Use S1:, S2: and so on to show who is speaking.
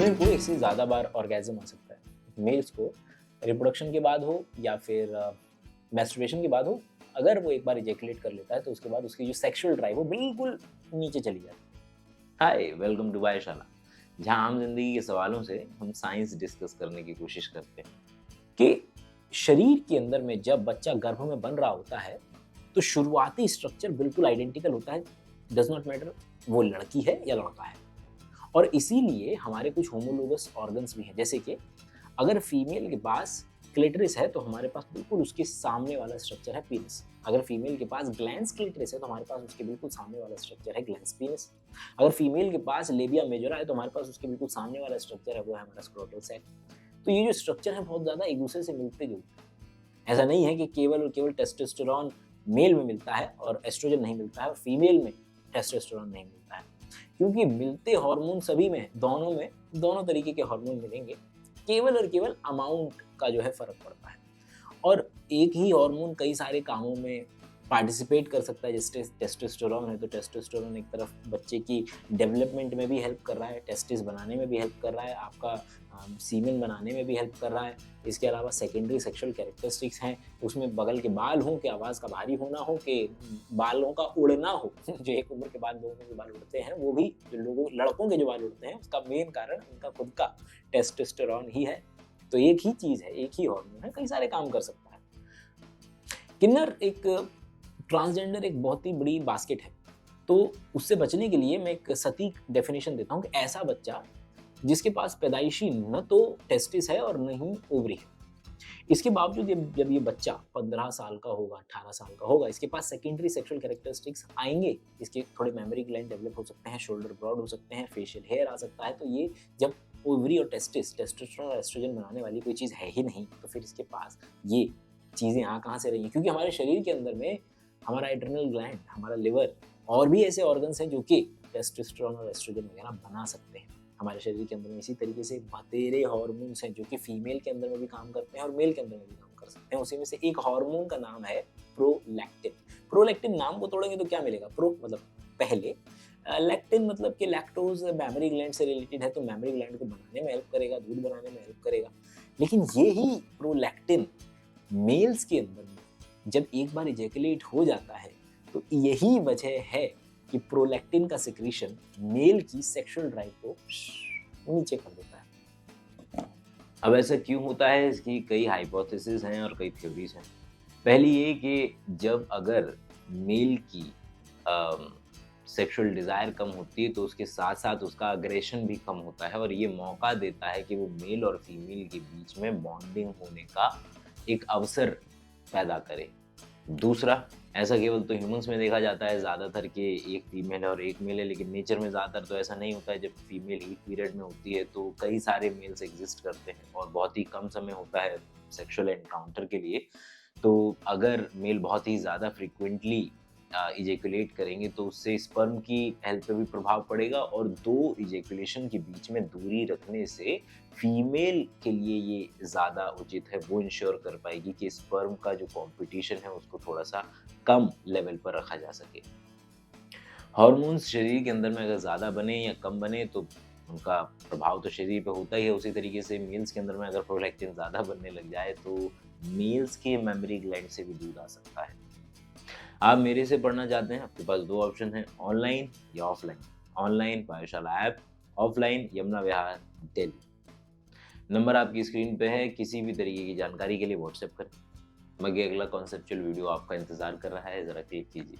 S1: Women को एक से ज़्यादा बार ऑर्गेज़म आ सकता है। मेल्स को रिप्रोडक्शन के बाद हो या फिर मैस्टरबेशन के बाद हो, अगर वो एक बार इजैकुलेट कर लेता है तो उसके बाद उसकी जो सेक्सुअल ड्राइव वो बिल्कुल नीचे चली जाती है।
S2: हाय वेलकम टू वायशाला, जहां आम जिंदगी के सवालों से हम साइंस डिस्कस करने की कोशिश करते हैं।
S1: कि शरीर के अंदर में जब बच्चा गर्भ में बन रहा होता है तो शुरुआती स्ट्रक्चर बिल्कुल आइडेंटिकल होता है, डज नॉट मैटर वो लड़की है या लड़का है। और इसीलिए हमारे कुछ होमोलोगस ऑर्गन्स भी हैं, जैसे कि अगर फीमेल के पास क्लिटरिस है तो हमारे पास बिल्कुल उसके सामने वाला स्ट्रक्चर है पीनिस। अगर फीमेल के पास ग्लैंस क्लिटरिस है तो हमारे पास उसके बिल्कुल सामने वाला स्ट्रक्चर है ग्लैंस पीनिस। अगर फीमेल के पास लेबिया मेजोरा है तो हमारे पास उसके बिल्कुल सामने वाला स्ट्रक्चर है वो है हमारा स्क्रोटल सैक। तो ये जो स्ट्रक्चर है बहुत ज़्यादा एक दूसरे से मिलते जुलते हैं। ऐसा नहीं है कि केवल और केवल टेस्टोस्टेरॉन मेल में मिलता है और एस्ट्रोजन नहीं मिलता है और फीमेल में टेस्टोस्टेरॉन नहीं मिलता है, क्योंकि मिलते हार्मोन सभी में, दोनों तरीके के हार्मोन मिलेंगे, केवल और केवल अमाउंट का जो है फ़र्क पड़ता है। और एक ही हार्मोन कई सारे कामों में पार्टिसिपेट कर सकता है। जैसे टेस्टोस्टेरोन है तो टेस्टोस्टेरोन एक तरफ बच्चे की डेवलपमेंट में भी हेल्प कर रहा है, टेस्टिस बनाने में भी हेल्प कर रहा है, आपका सीमेन बनाने में भी हेल्प कर रहा है। इसके अलावा सेकेंडरी सेक्सुअल कैरेक्टरिस्टिक्स हैं, उसमें बगल के बाल हों, कि आवाज़ का भारी होना हो, कि बालों का उड़ना हो जो एक उम्र के बाद लोगों के बाल उड़ते हैं, वो भी जो लड़कों के जो बाल उड़ते हैं उसका मेन कारण उनका खुद का टेस्टोस्टेरोन ही है। तो एक ही चीज़ है, एक ही हार्मोन है, कई सारे काम कर सकता है। किन्नर एक ट्रांसजेंडर एक बहुत ही बड़ी बास्केट है। तो उससे बचने के लिए मैं एक सटीक डेफिनेशन देता हूँ कि ऐसा बच्चा जिसके पास पैदाइशी न तो टेस्टिस है और न ही ओवरी है। इसके बावजूद जब ये बच्चा 15 साल का होगा, 18 साल का होगा, इसके पास सेकेंडरी सेक्सुअल कैरेक्टरिस्टिक्स आएंगे, इसके थोड़े मेमोरी ग्लैंड डेवलप हो सकते हैं, शोल्डर ब्रॉड हो सकते हैं, फेशियल हेयर आ सकता है। तो ये जब ओवरी और टेस्टोस्टेरोन और एस्ट्रोजन बनाने वाली कोई चीज़ है ही नहीं, तो फिर इसके पास ये चीज़ें आ कहाँ से रही हैं? क्योंकि हमारे शरीर के अंदर में हमारा एड्रिनल ग्लैंड, हमारा लिवर और भी ऐसे ऑर्गन्स हैं जो कि टेस्टोस्टेरोन और एस्ट्रोजन वगैरह बना सकते हैं। हमारे शरीर के अंदर में इसी तरीके से बतेरे हार्मोन्स हैं जो कि फीमेल के अंदर में भी काम करते हैं और मेल के अंदर में भी काम कर सकते हैं। उसी में से एक हार्मोन का नाम है प्रोलैक्टिन। प्रोलैक्टिन नाम को तोड़ेंगे तो क्या मिलेगा? प्रो मतलब पहले, लैक्टिन मतलब कि लैक्टोज मैमरी ग्लैंड से रिलेटेड है, तो मैमरी ग्लैंड को बनाने में हेल्प करेगा, दूध बनाने में हेल्प करेगा। लेकिन ये ही प्रोलैक्टिन मेल्स के अंदर में जब एक बार इजैकुलेट हो जाता है तो यही वजह है कि प्रोलैक्टिन का सिक्रीशन मेल की सेक्सुअल ड्राइव को नीचे कर देता है।
S2: अब ऐसा क्यों होता है, इसकी कई हाइपोथेसिस हैं और कई थ्योरीज हैं। पहली ये कि जब अगर मेल की सेक्सुअल डिज़ायर कम होती है तो उसके साथ साथ उसका अग्रेशन भी कम होता है और ये मौका देता है कि वो मेल और फीमेल के बीच में बॉन्डिंग होने का एक अवसर पैदा करे। दूसरा, ऐसा केवल तो ह्यूमंस में देखा जाता है ज़्यादातर कि एक फीमेल है और एक मेल है, लेकिन नेचर में ज़्यादातर तो ऐसा नहीं होता है। जब फीमेल हीट पीरियड में होती है तो कई सारे मेल्स एग्जिस्ट करते हैं और बहुत ही कम समय होता है सेक्सुअल एनकाउंटर के लिए। तो अगर मेल बहुत ही ज़्यादा फ्रीक्वेंटली इजैकुलेट करेंगे तो उससे स्पर्म की हेल्थ पे भी प्रभाव पड़ेगा और दो इजैकुलेशन के बीच में दूरी रखने से फीमेल के लिए ये ज़्यादा उचित है। वो इंश्योर कर पाएगी कि स्पर्म का जो कंपटीशन है उसको थोड़ा सा कम लेवल पर रखा जा सके। हार्मोन्स शरीर के अंदर में अगर ज़्यादा बने या कम बने तो उनका प्रभाव तो शरीर पे होता ही है। उसी तरीके से मेल्स के अंदर में अगर प्रोलैक्टिन ज़्यादा बनने लग जाए तो मेल्स के मेमोरी ग्लैंड से भी दूध आ सकता है। आप मेरे से पढ़ना चाहते हैं, आपके पास दो ऑप्शन हैं, ऑनलाइन या ऑफलाइन। ऑनलाइन पाठशाला app, offline Yamuna Vihar Delhi. Number आपकी स्क्रीन पे है। किसी भी तरीके की जानकारी के लिए व्हाट्सएप करें। मगे अगला कॉन्सेप्चुअल वीडियो आपका इंतजार कर रहा है, ज़रा क्लिक कीजिए।